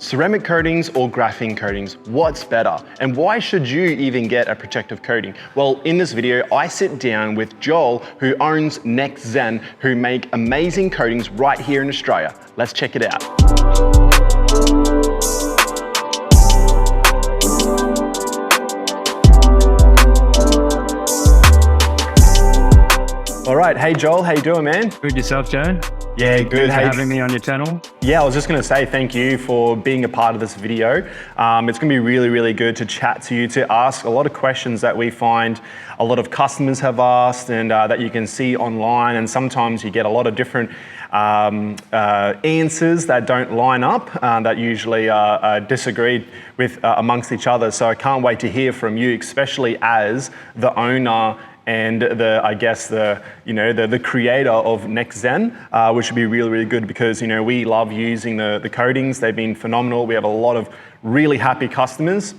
Ceramic coatings or graphene coatings, what's better? And why should you even get a protective coating? Well, in this video, I sit down with Joel, who owns NXTZEN, who make amazing coatings right here in Australia. Let's check it out. All right, hey Joel, how you doing, man? Good, yourself, Joan? Yeah, good. Thanks for having me on your channel. Yeah, I was just going to say thank you for being a part of this video. It's going to be really, really good to chat to you, to ask a lot of questions that we find a lot of customers have asked and that you can see online, and sometimes you get a lot of different answers that don't line up, that usually are disagreed with amongst each other. So I can't wait to hear from you, especially as the owner and the creator of NXTZEN, which would be really, really good because, you know, we love using the coatings. They've been phenomenal. We have a lot of really happy customers.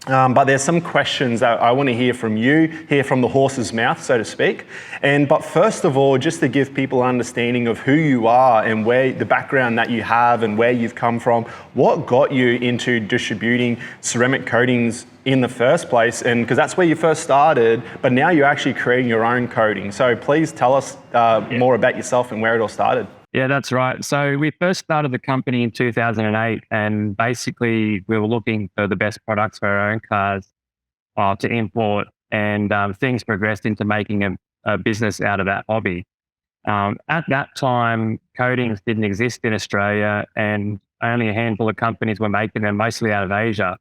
But there's some questions that I want to hear from you, hear from the horse's mouth, so to speak. But first of all, just to give people an understanding of who you are and where the background that you have and where you've come from, what got you into distributing ceramic coatings in the first place? And because that's where you first started, but now you're actually creating your own coating. So please tell us more about yourself and where it all started. Yeah, that's right. So we first started the company in 2008, and basically we were looking for the best products for our own cars to import, and things progressed into making a business out of that hobby. At that time, coatings didn't exist in Australia, and only a handful of companies were making them, mostly out of Asia.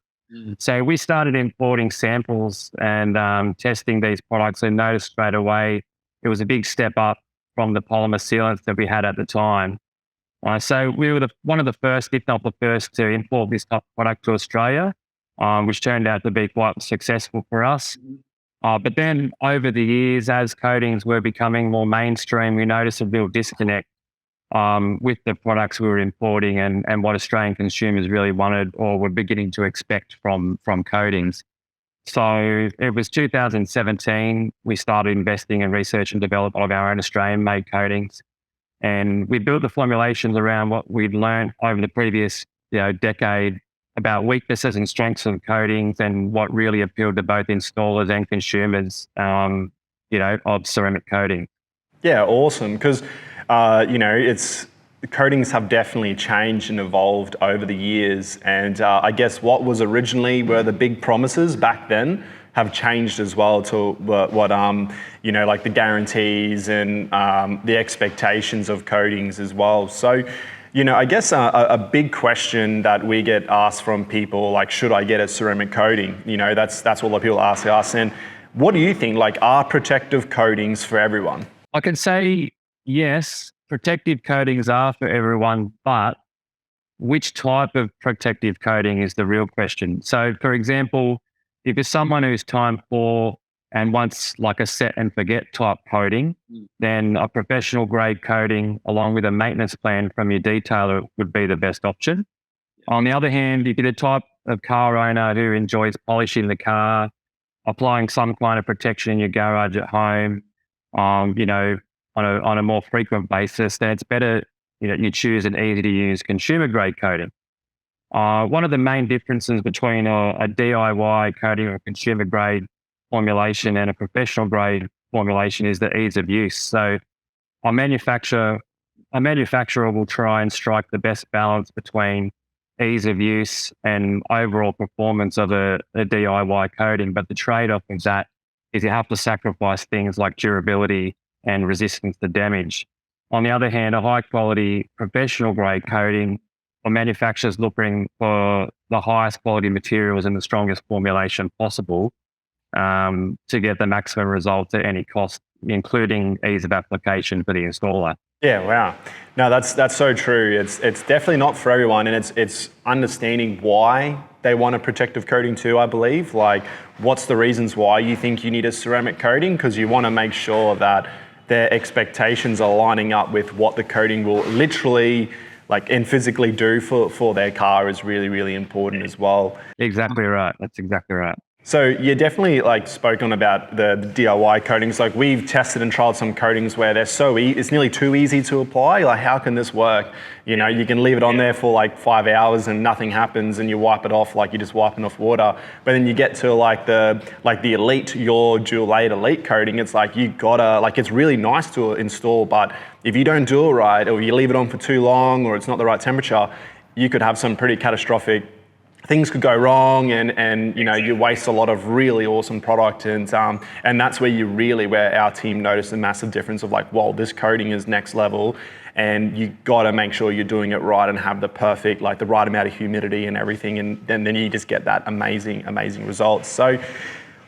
So we started importing samples and testing these products, and noticed straight away it was a big step up from the polymer sealants that we had at the time. So we were one of the first, if not the first, to import this type of product to Australia, which turned out to be quite successful for us. But then over the years, as coatings were becoming more mainstream, we noticed a real disconnect with the products we were importing and what Australian consumers really wanted or were beginning to expect from coatings. So it was 2017, we started investing in research and development of our own Australian-made coatings. And we built the formulations around what we'd learned over the previous decade about weaknesses and strengths of coatings and what really appealed to both installers and consumers of ceramic coating. Yeah, awesome. Because, coatings have definitely changed and evolved over the years. And I guess what was originally were the big promises back then have changed as well to what like the guarantees and the expectations of coatings as well. So, I guess a big question that we get asked from people, like, should I get a ceramic coating? That's what a lot of people ask us. And what do you think? Like, are protective coatings for everyone? I can say yes. Protective coatings are for everyone, but which type of protective coating is the real question. So, for example, if you're someone who's time poor and wants like a set and forget type coating, then a professional grade coating along with a maintenance plan from your detailer would be the best option. On the other hand, if you're the type of car owner who enjoys polishing the car, applying some kind of protection in your garage at home, on a more frequent basis, then it's better you choose an easy to use consumer grade coating. One of the main differences between a DIY coating or a consumer grade formulation and a professional grade formulation is the ease of use. So a manufacturer will try and strike the best balance between ease of use and overall performance of a DIY coating. But the trade-off of that is you have to sacrifice things like durability and resistance to damage. On the other hand, a high quality professional grade coating, or manufacturers looking for the highest quality materials and the strongest formulation possible to get the maximum results at any cost, including ease of application for the installer. Yeah, wow. No, that's so true. It's definitely not for everyone, and it's understanding why they want a protective coating too, I believe. Like, what's the reasons why you think you need a ceramic coating? Because you want to make sure that their expectations are lining up with what the coating will literally and physically do for their car is really, really important as well. Exactly right. That's exactly right. So you definitely like spoken about the DIY coatings. Like we've tested and tried some coatings where they're it's nearly too easy to apply. Like how can this work? You know, you can leave it on there for like 5 hours and nothing happens, and you wipe it off like you're just wiping off water. But then you get to like the Elite, your dual layered Elite coating. It's like you gotta like it's really nice to install, but if you don't do it right, or you leave it on for too long, or it's not the right temperature, you could have some pretty catastrophic things could go wrong, and you know you waste a lot of really awesome product, and that's where our team noticed a massive difference of like, whoa, this coating is next level, and you got to make sure you're doing it right and have the perfect, like the right amount of humidity and everything, and then you just get that amazing results. So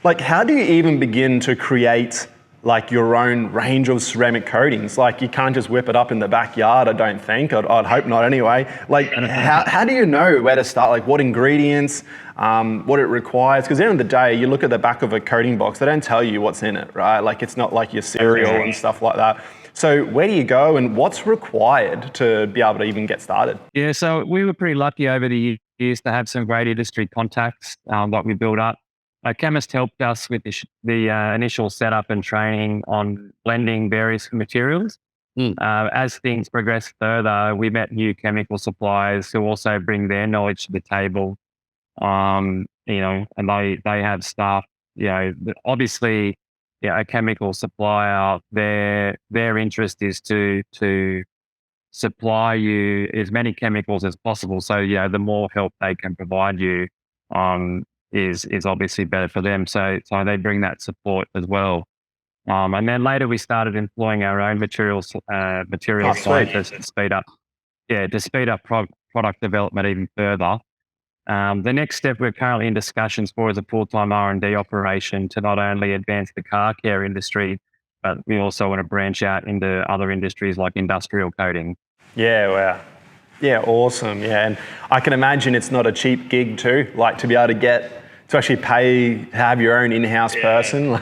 like how do you even begin to create like your own range of ceramic coatings? Like you can't just whip it up in the backyard, I don't think. I'd hope not anyway. Like how do you know where to start? Like what ingredients, what it requires? Because at the end of the day, you look at the back of a coating box, they don't tell you what's in it, right? Like it's not like your cereal and stuff like that. So where do you go and what's required to be able to even get started? Yeah, so we were pretty lucky over the years to have some great industry contacts that we built up. Chemist helped us with the initial setup and training on blending various materials. As things progressed further, we met new chemical suppliers who also bring their knowledge to the table. You know, and they have staff. You know, obviously, yeah, a chemical supplier, their interest is to supply you as many chemicals as possible. So, you know, the more help they can provide you, is obviously better for them. So they bring that support as well. And then later we started employing our own material scientists to speed up product development even further. The next step we're currently in discussions for is a full-time R&D operation to not only advance the car care industry, but we also want to branch out into other industries like industrial coating. Yeah, wow. Yeah, awesome. Yeah, and I can imagine it's not a cheap gig too, like to be able to actually have your own in-house person.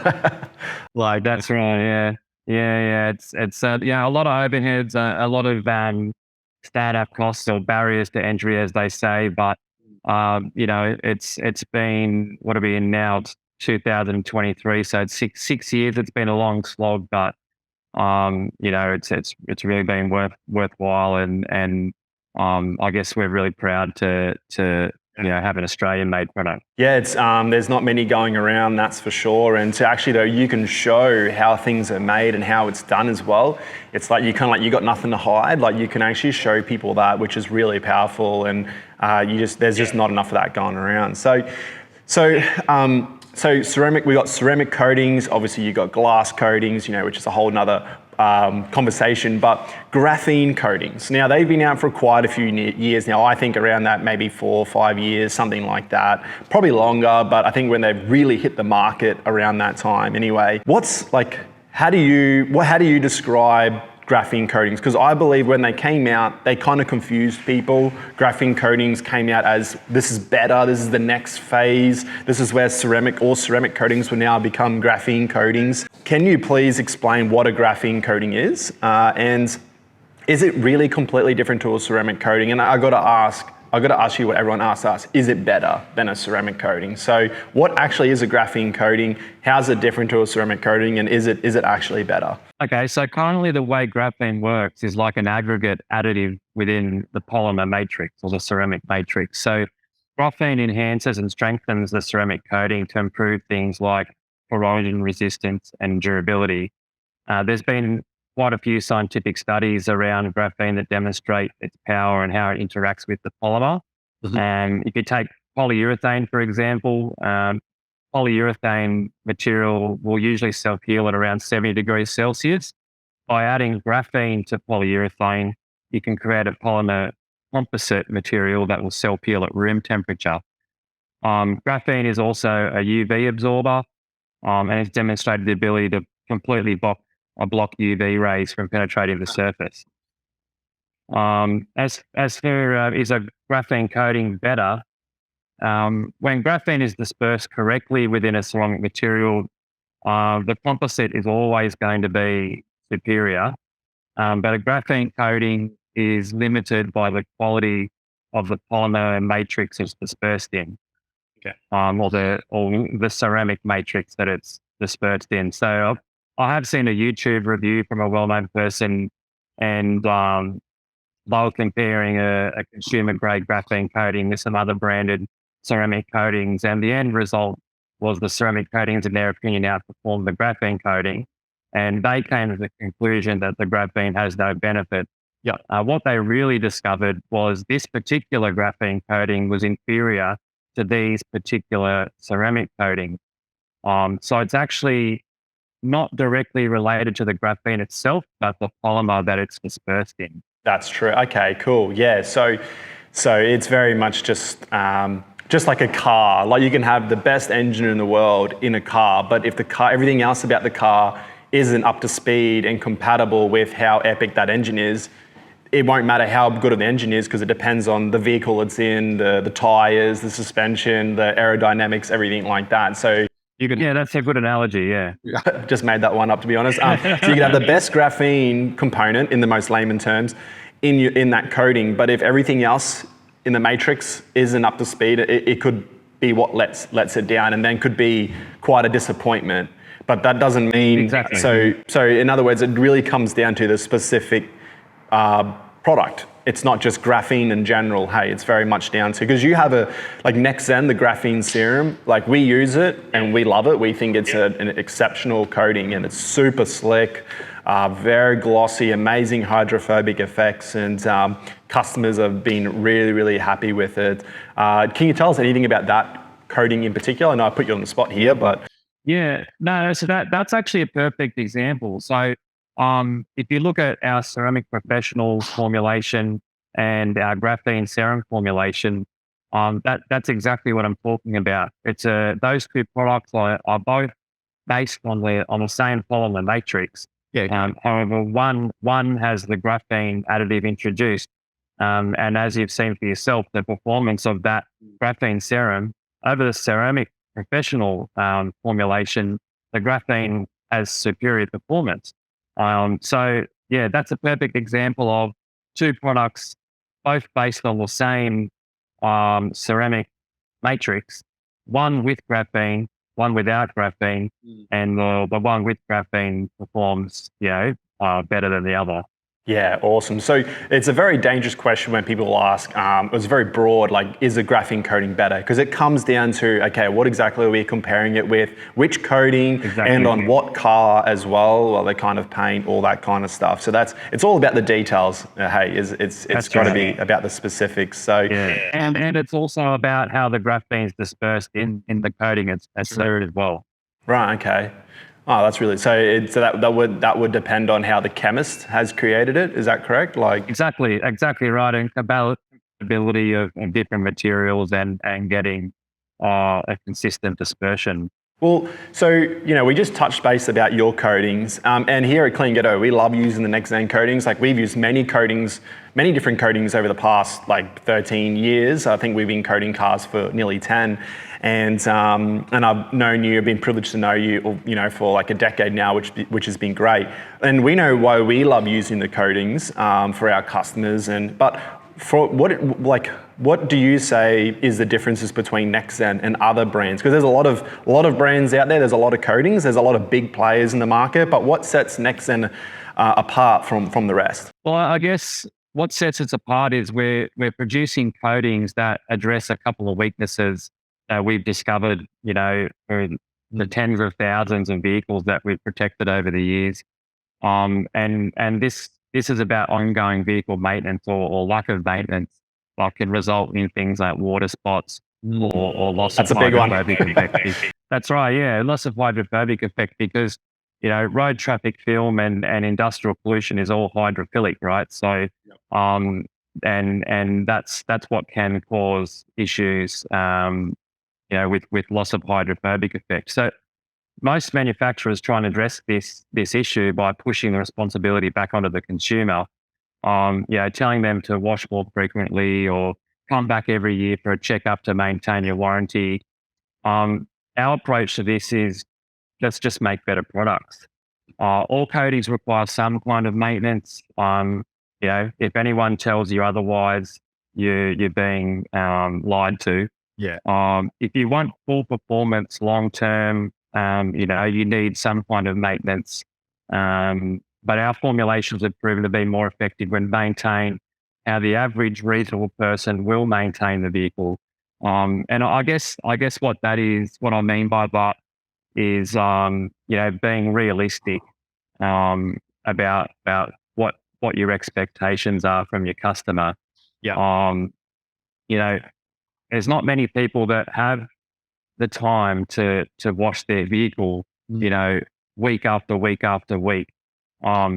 Like that's right. Yeah. It's yeah, a lot of overheads, a lot of startup costs or barriers to entry, as they say. But you know, it's been what are we in now? It's 2023, so it's 6 years. It's been a long slog, but you know, it's really been worthwhile, and I guess we're really proud to you know have an Australian made product. Yeah, it's there's not many going around, that's for sure. And to actually though, you can show how things are made and how it's done as well. It's like you kind of like you got nothing to hide. Like you can actually show people that, which is really powerful. And there's just not enough of that going around. So ceramic, we got ceramic coatings. Obviously, you got glass coatings, you know, which is a whole nother conversation. But graphene coatings. Now they've been out for quite a few years now. I think around that maybe 4 or 5 years, something like that. Probably longer, but I think when they've really hit the market around that time. Anyway, how do you describe graphene coatings? Because I believe when they came out, they kind of confused people. Graphene coatings came out as this is better, this is the next phase, this is where ceramic coatings will now become graphene coatings. Can you please explain what a graphene coating is? And is it really completely different to a ceramic coating? And I got to ask you what everyone asks us, is it better than a ceramic coating? So what actually is a graphene coating? How's it different to a ceramic coating? And is it actually better? Okay, so currently the way graphene works is like an aggregate additive within the polymer matrix or the ceramic matrix. So graphene enhances and strengthens the ceramic coating to improve things like corrosion resistance and durability. There's been quite a few scientific studies around graphene that demonstrate its power and how it interacts with the polymer. And if you take polyurethane, for example, polyurethane material will usually self-heal at around 70 degrees Celsius. By adding graphene to polyurethane, you can create a polymer composite material that will self-heal at room temperature. Graphene is also a UV absorber, and it's demonstrated the ability to completely block UV rays from penetrating the surface. As for is a graphene coating better? When graphene is dispersed correctly within a ceramic material, the composite is always going to be superior. But a graphene coating is limited by the quality of the polymer matrix it's dispersed in. or the ceramic matrix that it's dispersed in. So I have seen a YouTube review from a well-known person, and they were comparing a consumer grade graphene coating with some other branded ceramic coatings, and the end result was the ceramic coatings, in their opinion, outperformed the graphene coating, and they came to the conclusion that the graphene has no benefit. Yeah. What they really discovered was this particular graphene coating was inferior to these particular ceramic coatings. So it's actually not directly related to the graphene itself, but the polymer that it's dispersed in. That's true. Okay, cool. Yeah. So it's very much just like a car. Like you can have the best engine in the world in a car, but if the car, everything else about the car isn't up to speed and compatible with how epic that engine is, it won't matter how good the engine is, because it depends on the vehicle it's in, the tires, the suspension, the aerodynamics, everything like that. So Yeah, that's a good analogy. Yeah. just made that one up, to be honest. So you can have the best graphene component, in the most layman terms, in that coating, but if everything else in the matrix isn't up to speed, it could be what lets it down, and then could be quite a disappointment. But that doesn't mean Exactly. So in other words, it really comes down to the specific product. It's not just graphene in general. Hey, it's very much down to, because you have like NXTZEN, the graphene serum, like we use it and we love it. We think it's an exceptional coating, and it's super slick, very glossy, amazing hydrophobic effects, and customers have been really, really happy with it. Can you tell us anything about that coating in particular? I know I put you on the spot here, but Yeah, no, so that's actually a perfect example. So, if you look at our ceramic professionals formulation and our graphene serum formulation, that's exactly what I'm talking about. It's those two products are both based on the same polymer matrix. yeah, However, one has the graphene additive introduced, and as you've seen for yourself, the performance of that graphene serum over the ceramic professional formulation, the graphene has superior performance. So yeah, that's a perfect example of two products, both based on the same ceramic matrix, one with graphene, one without graphene, and the one with graphene performs, better than the other. yeah, awesome. So it's a very dangerous question when people ask, it was very broad, like, is a graphene coating better? Because it comes down to, okay, what exactly are we comparing it with? Which coating, Exactly. and on what car as well, or the kind of paint, all that kind of stuff. So it's all about the details. Hey, it's got to be about the specifics. So Yeah, and it's also about how the graphene is dispersed in the coating as well. right, okay. Oh, that's really so that would depend on how the chemist has created it. Is that correct? Like Exactly right. And compatibility of different materials and getting a consistent dispersion. well, so we just touched base about your coatings, and here at Clean Ghetto, we love using the NXTZEN coatings. Like we've used many different coatings over the past like 13 years. I think we've been coating cars for nearly 10, and I've known you, I've been privileged to know you, for like a decade now, which has been great. And we know why we love using the coatings for our customers, but for what do you say is the differences between NXTZEN and other brands? Because there's a lot of brands out there. There's a lot of coatings. There's a lot of big players in the market. But what sets NXTZEN apart from the rest? Well, I guess what sets us apart is we're producing coatings that address a couple of weaknesses that we've discovered, for the tens of thousands of vehicles that we've protected over the years. And this is about ongoing vehicle maintenance or lack of maintenance, like can result in things like water spots or loss That's of a big one. hydrophobic effect. That's right, yeah, loss of hydrophobic effect because road traffic film and industrial pollution is all hydrophilic, right? So, and that's what can cause issues, with loss of hydrophobic effect. So most manufacturers try and address this issue by pushing the responsibility back onto the consumer. Telling them to wash more frequently or come back every year for a checkup to maintain your warranty. Our approach to this is let's just make better products. All coatings require some kind of maintenance. If anyone tells you otherwise, you're being lied to. Yeah. If you want full performance long term, you need some kind of maintenance. But our formulations have proven to be more effective when maintained how the average reasonable person will maintain the vehicle. And I guess what that is, what I mean by that is, being realistic about what your expectations are from your customer. Yeah. Um, you know, there's not many people that have the time to wash their vehicle, week after week after week.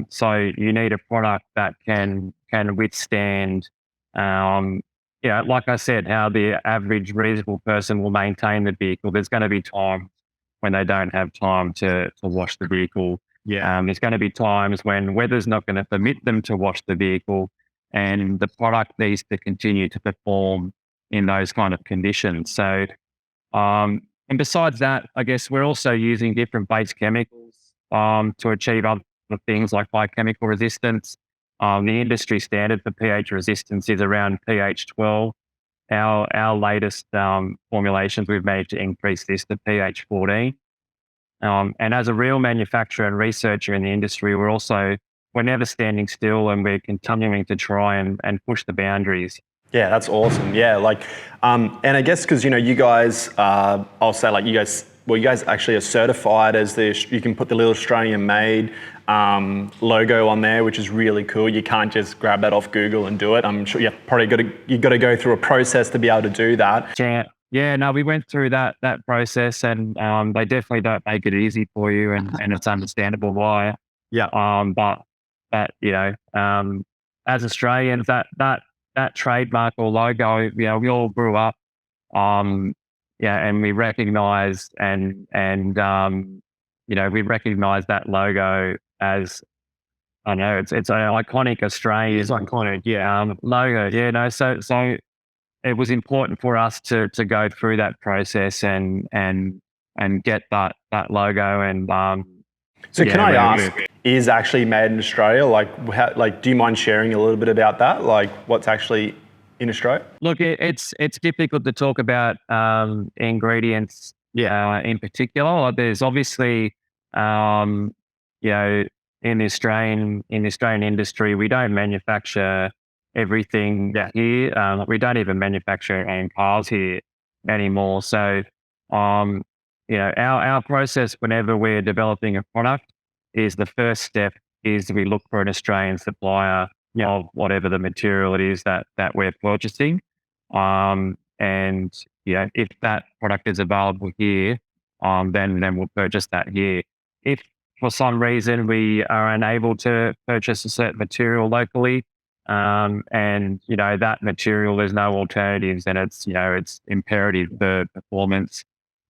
So you need a product that can withstand, like I said, how the average reasonable person will maintain the vehicle. There's going to be times when they don't have time to wash the vehicle. Yeah. There's going to be times when weather's not going to permit them to wash the vehicle, and the product needs to continue to perform in those kind of conditions. So, and besides that, I guess we're also using different base chemicals to achieve other things like biochemical resistance. The industry standard for pH resistance is around pH 12. Our latest formulations, we've managed to increase this to pH 14. And as a real manufacturer and researcher in the industry, we're never standing still, and we're continuing to try and push the boundaries. Yeah, that's awesome. Yeah, and I guess because you guys, I'll say you guys actually are certified as you can put the little Australian made logo on there, which is really cool. You can't just grab that off Google and do it. I'm sure you've got to go through a process to be able to do that. Yeah, no, we went through that process, and they definitely don't make it easy for you, and it's understandable why. Yeah. But as Australians, that trademark or logo, we all grew up, and we recognise we recognise that logo as, I know it's an iconic Australian. It's iconic. Yeah. Logo. Yeah, no, so it was important for us to go through that process and get that logo. And so can I ask, is actually made in Australia? Do you mind sharing a little bit about that? Like what's actually in Australia? Look, it's difficult to talk about ingredients. In particular, there's obviously, in the Australian industry, we don't manufacture everything here. We don't even manufacture our own cars here anymore. So, our process whenever we're developing a product is, the first step is we look for an Australian supplier of whatever the material it is that we're purchasing. And if that product is available here, then we'll purchase that here. If for some reason we are unable to purchase a certain material locally, and that material, there's no alternatives, and it's imperative for performance,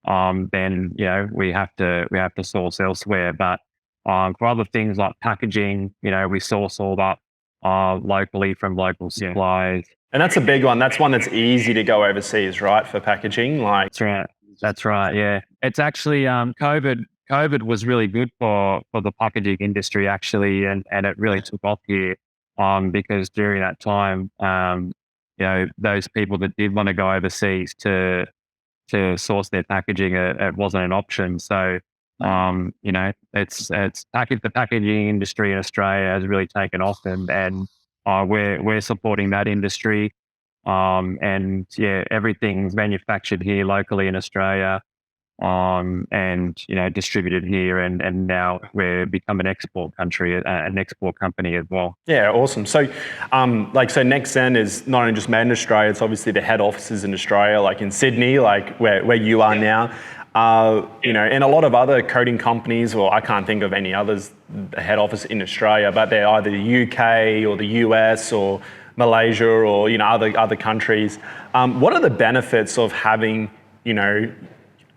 then we have to source elsewhere. But for other things like packaging, we source all that locally from local suppliers. And that's a big one. That's one that's easy to go overseas, right? For packaging, That's right. Yeah, it's actually COVID was really good for the packaging industry actually, and it really took off here. Because during that time, those people that did want to go overseas to source their packaging, it wasn't an option. So, the packaging industry in Australia has really taken off, and we're supporting that industry. Everything's manufactured here locally in Australia, and distributed here, and now we're become an export country, an export company as well. Yeah, awesome. So, so NXTZEN is not only just made in Australia; it's obviously the head offices in Australia, like in Sydney, like where you are now. And a lot of other coating companies, or I can't think of any others, the head office in Australia, but they're either the UK or the US or Malaysia or other countries. What are the benefits of having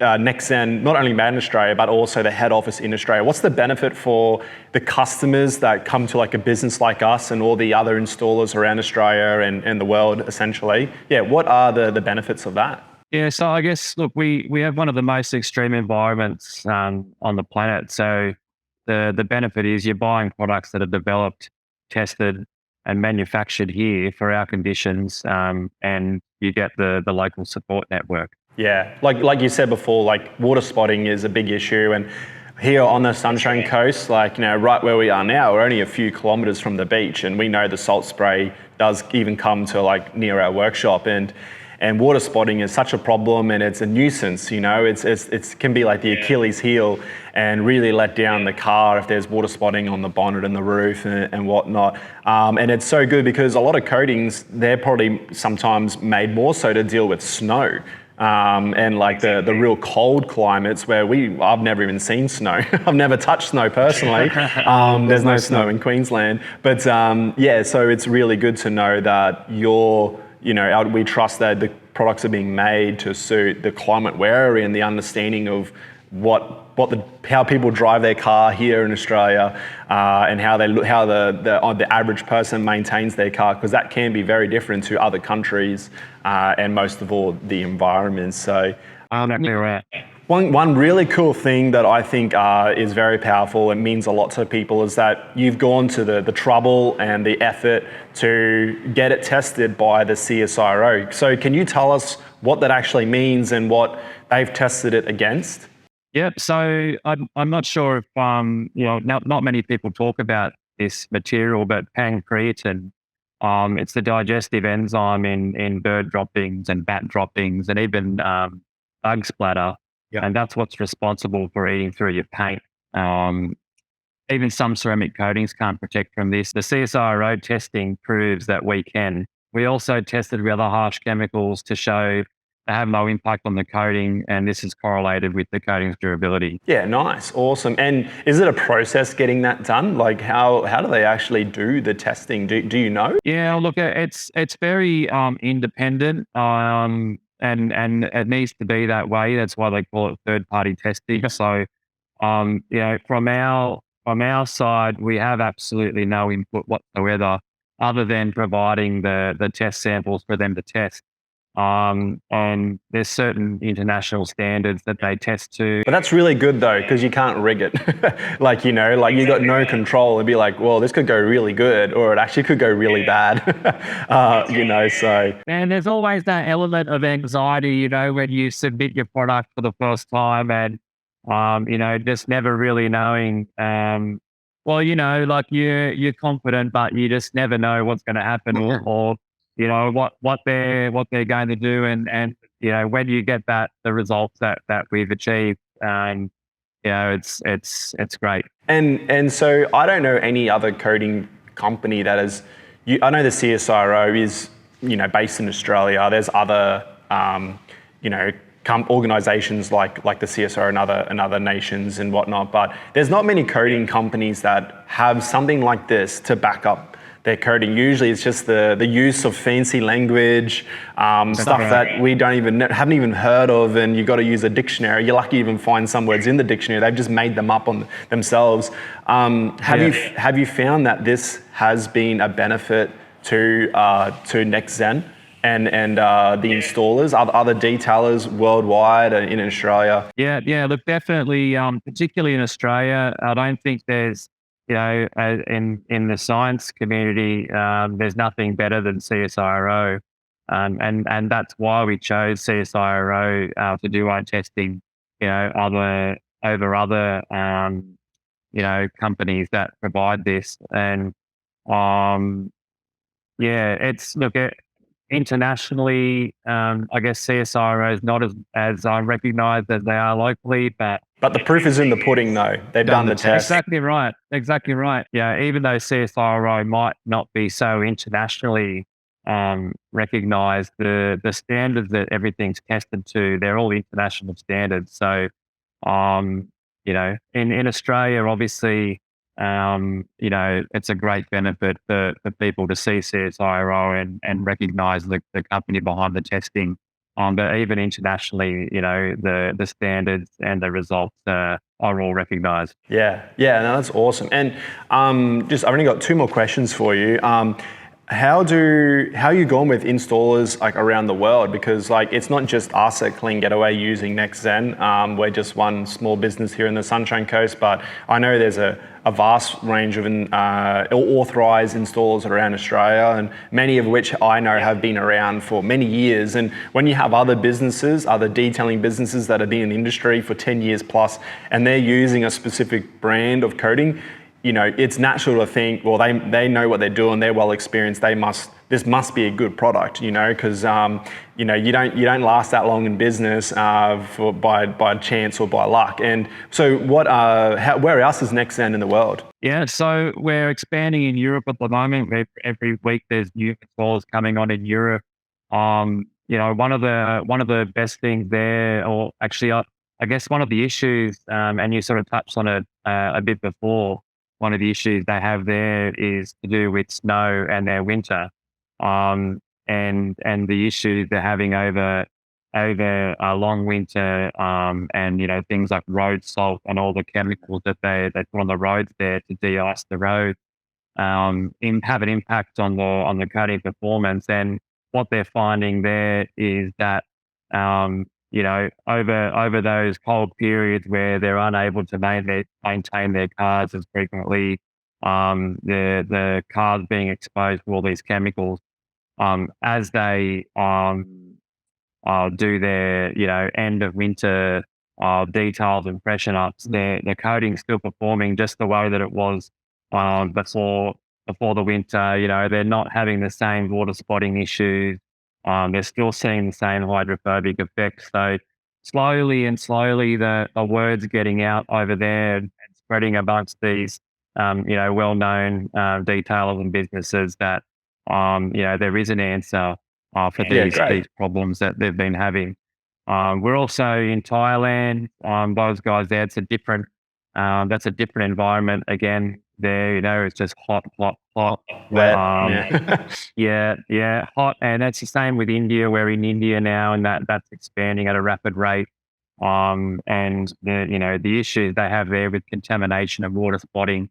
NXTZEN not only made in Australia but also the head office in Australia? What's the benefit for the customers that come to like a business like us and all the other installers around Australia and the world essentially? Yeah, what are the benefits of that? Yeah, so I guess, look, we have one of the most extreme environments on the planet. So the benefit is you're buying products that are developed, tested, and manufactured here for our conditions, and you get the local support network. Yeah, like you said before, like water spotting is a big issue, and here on the Sunshine Coast, like, you know, right where we are now, we're only a few kilometres from the beach, and we know the salt spray does even come to like near our workshop, and water spotting is such a problem, and it's a nuisance. You know, it can be like the Achilles heel, and really let down the car if there's water spotting on the bonnet and the roof and whatnot. And it's so good because a lot of coatings, they're probably sometimes made more so to deal with snow. And like the real cold climates where I've never even seen snow. I've never touched snow personally. There's no snow in Queensland. But yeah, so it's really good to know that we trust that the products are being made to suit the climate we're in, the understanding of how people drive their car here in Australia, and how the average person maintains their car, because that can be very different to other countries, and most of all the environment. So one really cool thing that I think is very powerful and means a lot to people is that you've gone to the trouble and the effort to get it tested by the CSIRO. So can you tell us what that actually means and what they've tested it against? Yep. So I'm not sure if not many people talk about this material, but pancreatin, it's the digestive enzyme in bird droppings and bat droppings and even bug splatter, and that's what's responsible for eating through your paint. Even some ceramic coatings can't protect from this. The CSIRO testing proves that we can. We also tested with other harsh chemicals to show they have no impact on the coating, and this is correlated with the coating's durability. Yeah, nice, awesome. And is it a process getting that done? Like how do they actually do the testing? Do you know? Yeah, look, it's very independent, and it needs to be that way. That's why they call it third-party testing. So, from our side, we have absolutely no input whatsoever, other than providing the test samples for them to test. And there's certain international standards that they test to. But that's really good though, because you can't rig it. like you got no control and be like, well, this could go really good, or it actually could go really bad. So. And there's always that element of anxiety, when you submit your product for the first time and, just never really knowing, you're confident, but you just never know what's going to happen or what they're going to do, and when you get the results that we've achieved, it's great. And so I don't know any other coating company that is. I know the CSIRO is based in Australia. There's other organisations like the CSIRO and other nations and whatnot, but there's not many coating companies that have something like this to back up their coding. Usually it's just the use of fancy language, stuff that we haven't even heard of, and you've got to use a dictionary. You're lucky to even find some words in the dictionary. They've just made them up on themselves. Have you found that this has been a benefit to NXTZEN and the installers, other detailers worldwide and in Australia? Yeah, look, definitely, particularly in Australia, I don't think there's in the science community, there's nothing better than CSIRO, and that's why we chose CSIRO to do our testing, over other companies that provide this, and internationally, I guess CSIRO is not as recognised as they are locally, but the proof is in the pudding, though. They've done the test. Exactly right. Yeah, even though CSIRO might not be so internationally recognised, the standards that everything's tested to, they're all international standards. So, in Australia, obviously, it's a great benefit for people to see CSIRO and recognise the company behind the testing. But even internationally, the standards and the results are all recognised. Yeah, no, that's awesome. And I've only got two more questions for you. How are you going with installers like around the world? Because like it's not just us at Clean Getaway using NXTZEN. We're just one small business here in the Sunshine Coast, but I know there's a vast range of authorised installers around Australia, and many of which I know have been around for many years. And when you have other businesses, other detailing businesses that have been in the industry for 10 years plus, and they're using a specific brand of coating, you know, it's natural to think, well, they know what they're doing, they're well experienced, this must be a good product, you know, because you know, you don't last that long in business by chance or by luck. And so where else is NXTZEN in the world? Yeah, so we're expanding in Europe at the moment. Every week there's new installers coming on in Europe. You know, one of the best things there, or actually, I guess one of the issues, and you sort of touched on it a bit before. One of the issues they have there is to do with snow and their winter, and the issues they're having over a long winter, and you know things like road salt and all the chemicals that they put on the roads there to de-ice the road, have an impact on the coating performance. And what they're finding there is that you know, over those cold periods where they're unable to maintain their cars as frequently, the cars being exposed to all these chemicals, as they do their, you know, end of winter details and freshen ups, their coating's still performing just the way that it was before the winter. You know, they're not having the same water spotting issues. They're still seeing the same hydrophobic effects. So slowly, the word's getting out over there and spreading amongst these, you know, well-known detailers and businesses that, you know, there is an answer for these problems that they've been having. We're also in Thailand. Those guys there, that's a different environment again. There, you know, it's just hot. Wet. Yeah, hot. And that's the same with India. We're in India now, and that's expanding at a rapid rate. And you know, the issues they have there with contamination and water spotting.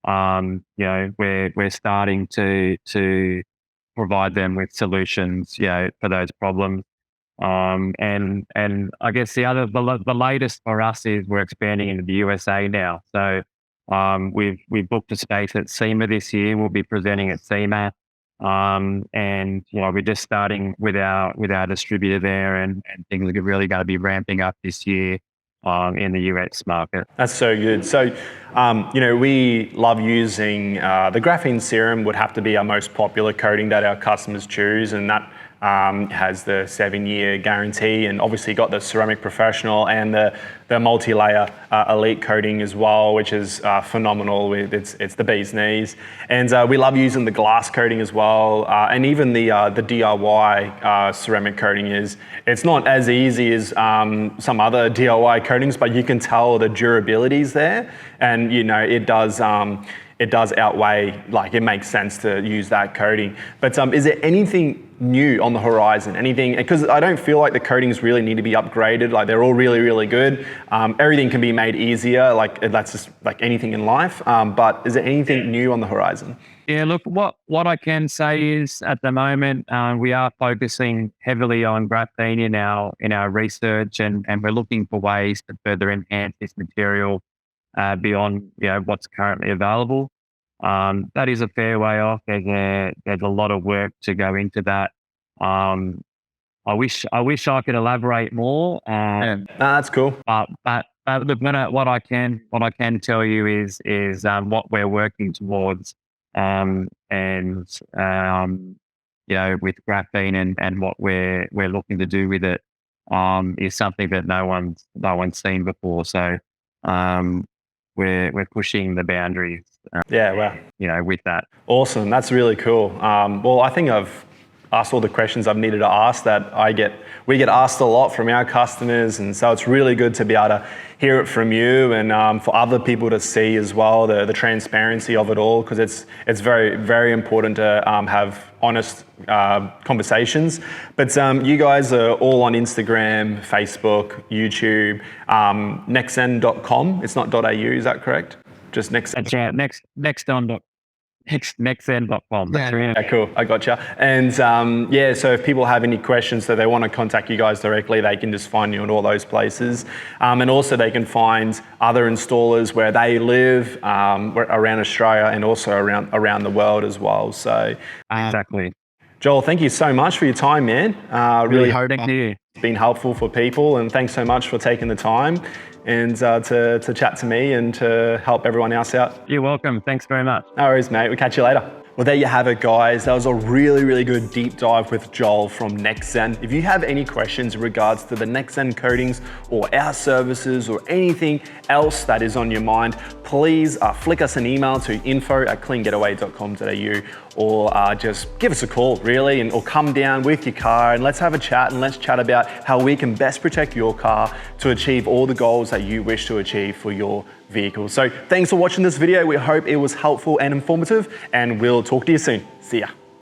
You know, we're starting to provide them with solutions, you know, for those problems. And I guess the latest for us is we're expanding into the USA now. So we've booked a space at SEMA this year. We'll be presenting at SEMA. And you know, we're just starting with our distributor there, and things are really going to be ramping up this year in the US market. That's so good. So, you know, we love using the graphene serum. Would have to be our most popular coating that our customers choose, and that has the 7-year guarantee, and obviously got the ceramic professional and the multi-layer elite coating as well, which is phenomenal. It's the bee's knees. And we love using the glass coating as well, and even the DIY ceramic coating it's not as easy as some other DIY coatings, but you can tell the durability is there, and you know it does outweigh, like it makes sense to use that coating. But is there anything new on the horizon? Anything, because I don't feel like the coatings really need to be upgraded. Like they're all really good. Everything can be made easier. Like that's just like anything in life. But is there anything new on the horizon? Yeah, look, what I can say is at the moment we are focusing heavily on graphene in our research, and we're looking for ways to further enhance this material beyond, you know, what's currently available. That is a fair way off. There's a lot of work to go into that. I wish I could elaborate more. That's cool. But look, what I can tell you is what we're working towards, and you know, with graphene and what we're looking to do with it, is something that no one's seen before. So we're pushing the boundaries. Yeah, wow. You know, with that. Awesome. That's really cool. Well, I think I've asked all the questions I've needed to ask that we get asked a lot from our customers, and so it's really good to be able to hear it from you, and for other people to see as well the transparency of it all, because it's very important to have honest conversations. But you guys are all on Instagram, Facebook, YouTube, nextzen.com. It's not .au, is that correct? Just NXTZEN. Next on. NXTZEN.com. Yeah, cool. I gotcha. And yeah, so if people have any questions that they want to contact you guys directly, they can just find you in all those places. And also they can find other installers where they live around Australia and also around the world as well. So Exactly. Joel, thank you so much for your time, man. Really Thank you. been helpful for people, and thanks so much for taking the time and to chat to me and to help everyone else out. You're welcome. Thanks very much. No worries, mate. We'll catch you later. Well, there you have it, guys. That was a really, really good deep dive with Joel from NXTZEN. If you have any questions in regards to the NXTZEN coatings or our services or anything else that is on your mind, please flick us an email to info@cleangetaway.com.au or just give us a call, really, or come down with your car and let's have a chat and let's chat about how we can best protect your car to achieve all the goals that you wish to achieve for your vehicle. So thanks for watching this video. We hope it was helpful and informative, and we'll talk to you soon. See ya.